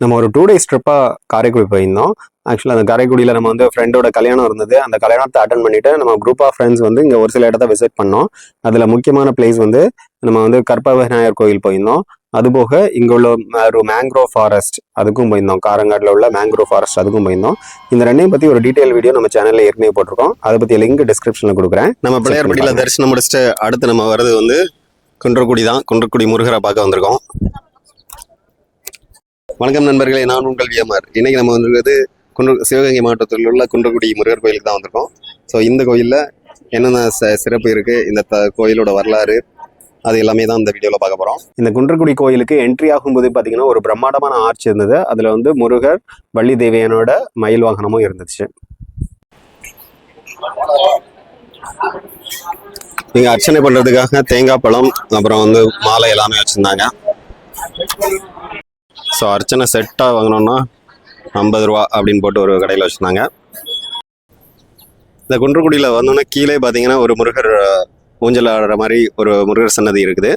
நம்ம ஒரு 2 டேஸ் ட்ரிப்பாக காரைக்குடி போயிருந்தோம். ஆக்சுவலாக அந்த காரைக்குடியில் நம்ம வந்து ஃப்ரெண்டோட கல்யாணம் இருந்தது. அந்த கல்யாணத்தை அட்டன் பண்ணிட்டு நம்ம குரூப் ஆஃப் ஃப்ரெண்ட்ஸ் வந்து இங்கே ஒரு சில இடத்த விசிட் பண்ணோம். அதில் முக்கியமான பிளேஸ் வந்து நம்ம வந்து கற்பக விநாயகர் கோயில் போயிருந்தோம். அதுபோக இங்கே உள்ள ஒரு மேங்க்ரோவ் ஃபாரஸ்ட் அதுக்கும் போயிருந்தோம். காரங்காட்டில் உள்ள மேங்க்ரோவ் ஃபாரஸ்ட் அதுக்கும் போயிருந்தோம். இந்த ரெண்டையும் பற்றி ஒரு டீட்டெயில் வீடியோ நம்ம சேனலில் ஏற்கனவே போட்டிருக்கோம். அதை பற்றி லிங்க் டிஸ்கிரிப்ஷனில் கொடுக்குறேன். நம்ம பிள்ளையார்பட்டியில் தரிசனம் முடிச்சுட்டு அடுத்து நம்ம வர்றது வந்து குன்றக்குடி தான். குன்றக்குடி முருகரை பார்க்க வந்திருக்கோம். வணக்கம் நண்பர்களே, நான் உங்கள் விஎம்ஆர். இன்னைக்கு நம்ம வந்துருக்கிறது சிவகங்கை மாவட்டத்தில் உள்ள குன்றக்குடி முருகர் கோயிலுக்கு தான் வந்திருக்கோம். ஸோ இந்த கோயிலில் என்னென்ன சிறப்பு இருக்குது, இந்த கோயிலோட வரலாறு, அது எல்லாமே தான் இந்த வீடியோவில் பார்க்க போகிறோம். இந்த குன்றக்குடி கோயிலுக்கு என்ட்ரி ஆகும்போது பார்த்தீங்கன்னா ஒரு பிரம்மாண்டமான ஆர்ச் இருந்தது. அதில் வந்து முருகர், வள்ளி தேவியனோட மயில் வாகனமும் இருந்துச்சு. இங்கே அர்ச்சனை பண்ணுறதுக்காக தேங்காய் பழம் அப்புறம் வந்து மாலை எல்லாமே வச்சுருந்தாங்க. ஸோ அர்ச்சனை செட்டாக வாங்கினோன்னா 50 ரூபா அப்படின்னு போட்டு ஒரு கடையில் வச்சுருந்தாங்க. இந்த குன்றக்குடியில் வந்தோன்னா கீழே பார்த்தீங்கன்னா ஒரு முருகர் ஊஞ்சல் ஆடுற மாதிரி ஒரு முருகர் சன்னதி இருக்குது.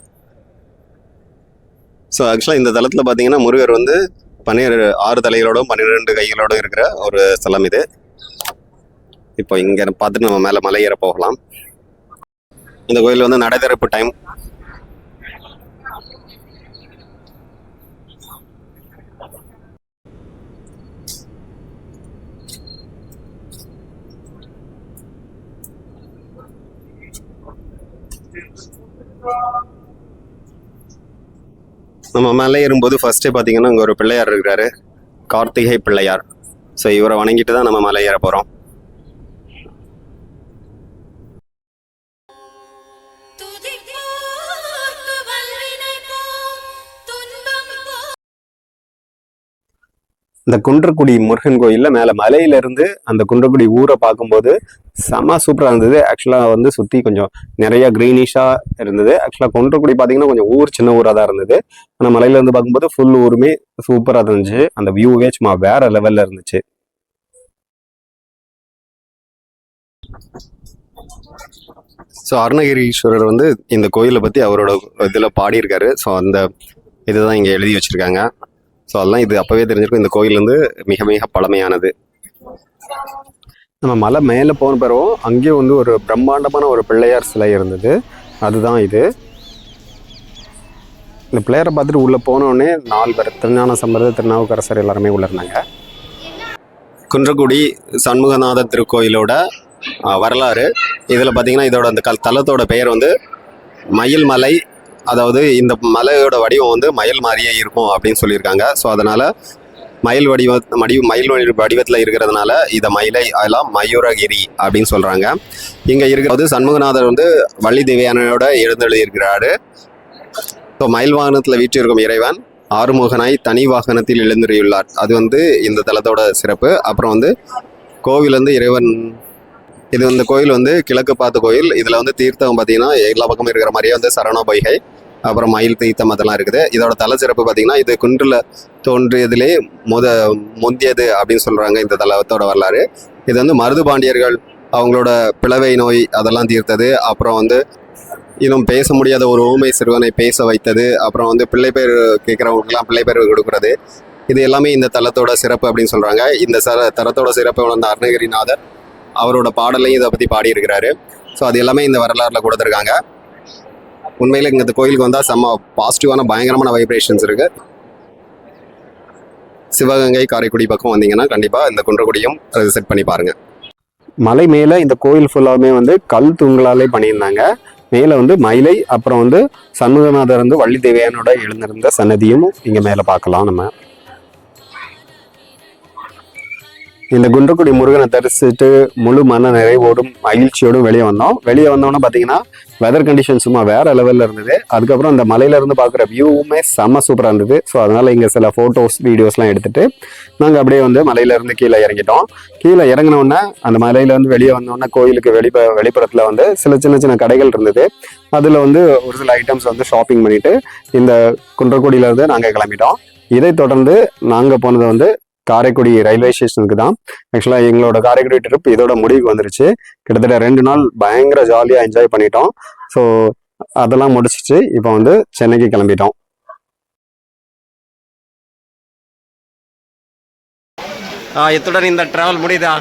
ஸோ ஆக்சுவலாக இந்த தளத்தில் பார்த்தீங்கன்னா முருகர் வந்து 6 தலைகளோடும் 12 கைகளோடும் இருக்கிற ஒரு ஸ்தலம் இது. இப்போ இங்கே பார்த்துட்டு நம்ம மேலே மலை ஏற போகலாம். இந்த கோயில் வந்து நடை திறப்பு டைம். நம்ம மேலே ஏறும்போது ஃபர்ஸ்டே பார்த்தீங்கன்னா இங்கே ஒரு பிள்ளையார் இருக்கிறாரு, கார்த்திகை பிள்ளையார். ஸோ இவரை வணங்கிட்டு தான் நம்ம மேலே ஏற போகிறோம். இந்த குன்றக்குடி முருகன் கோயிலில் மேலே மலையிலேருந்து அந்த குன்றக்குடி ஊரை பார்க்கும்போது செம சூப்பராக இருந்தது. ஆக்சுவலாக வந்து சுற்றி கொஞ்சம் நிறைய க்ரீனிஷாக இருந்தது. ஆக்சுவலாக குன்றக்குடி பார்த்தீங்கன்னா கொஞ்சம் ஊர் சின்ன ஊராக தான் இருந்தது. ஆனால் மலையிலேருந்து பார்க்கும்போது ஃபுல் ஊருமே சூப்பராக இருந்துச்சு. அந்த வியூவே சும்மா வேற லெவலில் இருந்துச்சு. ஸோ அருணகிரீஸ்வரர் வந்து இந்த கோயிலை பற்றி அவரோட இதில் பாடியிருக்காரு. ஸோ அந்த இதுதான் இங்கே எழுதி வச்சுருக்காங்க. ஸோ அதெல்லாம் இது அப்போவே தெரிஞ்சிருக்கும். இந்த கோயில் வந்து மிக மிக பழமையானது. நம்ம மலை மேலே போன பிறகு அங்கேயும் வந்து ஒரு பிரம்மாண்டமான ஒரு பிள்ளையார் சிலை இருந்தது. அதுதான் இது. இந்த பிள்ளையாரை பார்த்துட்டு உள்ளே போனோடனே 4 பேர், திருஞான சம்பந்தர், திருநாவுக்கரசர் எல்லாருமே உள்ளே இருந்தாங்க. குன்றக்குடி சண்முகநாத திருக்கோயிலோட வரலாறு இதில் பார்த்தீங்கன்னா இதோட அந்த தலத்தோட பெயர் வந்து மயில் மலை. அதாவது இந்த மலையோட வடிவம் வந்து மயில் மாதிரியே இருக்கும் அப்படின்னு சொல்லியிருக்காங்க. ஸோ அதனால் மயில் வடிவத்தில் இருக்கிறதுனால இதை மயிலை அதெல்லாம் மயூரகிரி அப்படின்னு சொல்கிறாங்க. இங்கே இருக்கிறது சண்முகநாதர் வந்து வள்ளி தேவியானோட எழுந்தெழுதியிருக்கிறாரு. ஸோ மயில் வாகனத்தில் வீற்றிருக்கும் இறைவன் ஆறுமுகனாய் தனி வாகனத்தில் எழுந்தருளியுள்ளார். அது வந்து இந்த தலத்தோட சிறப்பு. அப்புறம் வந்து கோவில் வந்து இறைவன் இது இந்த கோயில் வந்து கிழக்கு பார்த்த கோயில். இதில் வந்து தீர்த்தம் பார்த்தீங்கன்னா எல்லா பக்கமும் இருக்கிற மாதிரியே வந்து சரண பொய்கை, அப்புறம் மயில் தீர்த்தம் அதெல்லாம் இருக்குது. இதோட தல சிறப்பு பார்த்தீங்கன்னா இது குன்றில் தோன்றியதிலே முந்தியது அப்படின்னு சொல்கிறாங்க இந்த தலத்தோட வரலாறு. இது வந்து மருது பாண்டியர்கள் அவங்களோட பிளவை நோய் அதெல்லாம் தீர்த்தது. அப்புறம் வந்து இன்னும் பேச முடியாத ஒரு ஊமை சிறுவனை பேச வைத்தது. அப்புறம் வந்து பிள்ளை பேர் கேட்குறவங்களுக்குலாம் பிள்ளை பேர் கொடுக்குறது. இது எல்லாமே இந்த தலத்தோட சிறப்பு அப்படின்னு சொல்கிறாங்க. இந்த தலத்தோட சிறப்பு வந்து அருணகிரிநாதர் அவரோட பாடலையும் இதை பற்றி பாடியிருக்கிறாரு. ஸோ அது எல்லாமே இந்த வரலாறில் கொடுத்துருக்காங்க. உண்மையில் இங்கே இந்த கோயிலுக்கு வந்தால் செம்ம பாசிட்டிவான பயங்கரமான வைப்ரேஷன்ஸ் இருக்குது. சிவகங்கை காரைக்குடி பக்கம் வந்தீங்கன்னா கண்டிப்பாக இந்த குன்றக்குடியும் செட் பண்ணி பாருங்கள். மலை மேலே இந்த கோயில் ஃபுல்லாகவே வந்து கல் தூண்களாலே பண்ணியிருந்தாங்க. மேலே வந்து மயிலை, அப்புறம் வந்து சண்முகநாதர் வந்து வள்ளி தேவியானோட எழுந்திருந்த சன்னதியும் இங்கே மேலே பார்க்கலாம். நம்ம இந்த குன்றக்குடி முருகனை தரிசிச்சுட்டு முழு மன நிறைவோடும் மகிழ்ச்சியோடும் வெளியே வந்தோன்னா பார்த்தீங்கன்னா வெதர் கண்டிஷன் சும்மா வேற லெவலில் இருந்தது. அதுக்கப்புறம் அந்த மலையிலேருந்து பார்க்குற வியூவுமே செம்ம சூப்பராக இருந்தது. ஸோ அதனால் இங்கே சில ஃபோட்டோஸ் வீடியோஸ்லாம் எடுத்துகிட்டு நாங்கள் அப்படியே வந்து மலையிலேருந்து கீழே இறங்கிட்டோம். கீழே இறங்கினோடனே அந்த மலையிலேருந்து வெளியே வந்தோடனே கோயிலுக்கு வெளிப்புறத்தில் வந்து சில சின்ன கடைகள் இருந்தது. அதில் வந்து ஒரு சில ஐட்டம்ஸ் வந்து ஷாப்பிங் பண்ணிவிட்டு இந்த குன்றக்குடியிலேருந்து நாங்கள் கிளம்பிட்டோம். இதை தொடர்ந்து நாங்கள் போனது வந்து காரைக்குடி ரயில்வே ஸ்டேஷனுக்கு தான். ஆக்சுவலாக எங்களோட காரைக்குடி ட்ரிப் இதோட முடிவுக்கு வந்துருச்சு. கிட்டத்தட்ட 2 நாள் பயங்கர ஜாலியாக என்ஜாய் பண்ணிட்டோம். ஸோ அதெல்லாம் முடிச்சிட்டு இப்போ வந்து சென்னைக்கு கிளம்பிட்டோம். இத்துடன் இந்த ட்ராவல் முடியுதா?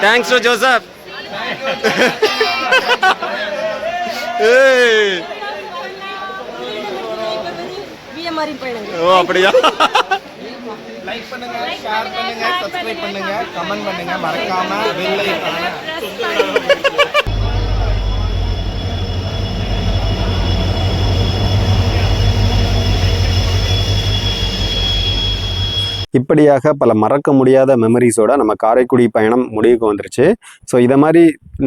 Thanks to Joseph. ஓ அப்படியா? லைக் பண்ணுங்க, ஷேர் பண்ணுங்க, சப்ஸ்கிரைப் பண்ணுங்க, கமெண்ட் பண்ணுங்க, மறக்காம பெல் ஐகானை இப்படியாக பல மறக்க முடியாத மெமரிஸோட நம்ம காரைக்குடி பயணம் முடிவுக்கு வந்துருச்சு. ஸோ இதை மாதிரி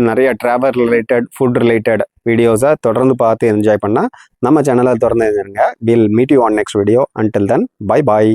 நிறைய ட்ராவல் ரிலேட்டட், ஃபுட் ரிலேட்டட் வீடியோஸை தொடர்ந்து பார்த்து என்ஜாய் பண்ணால் நம்ம சேனலை திறந்து இருங்க. Will meet you on next video. Until then, bye bye.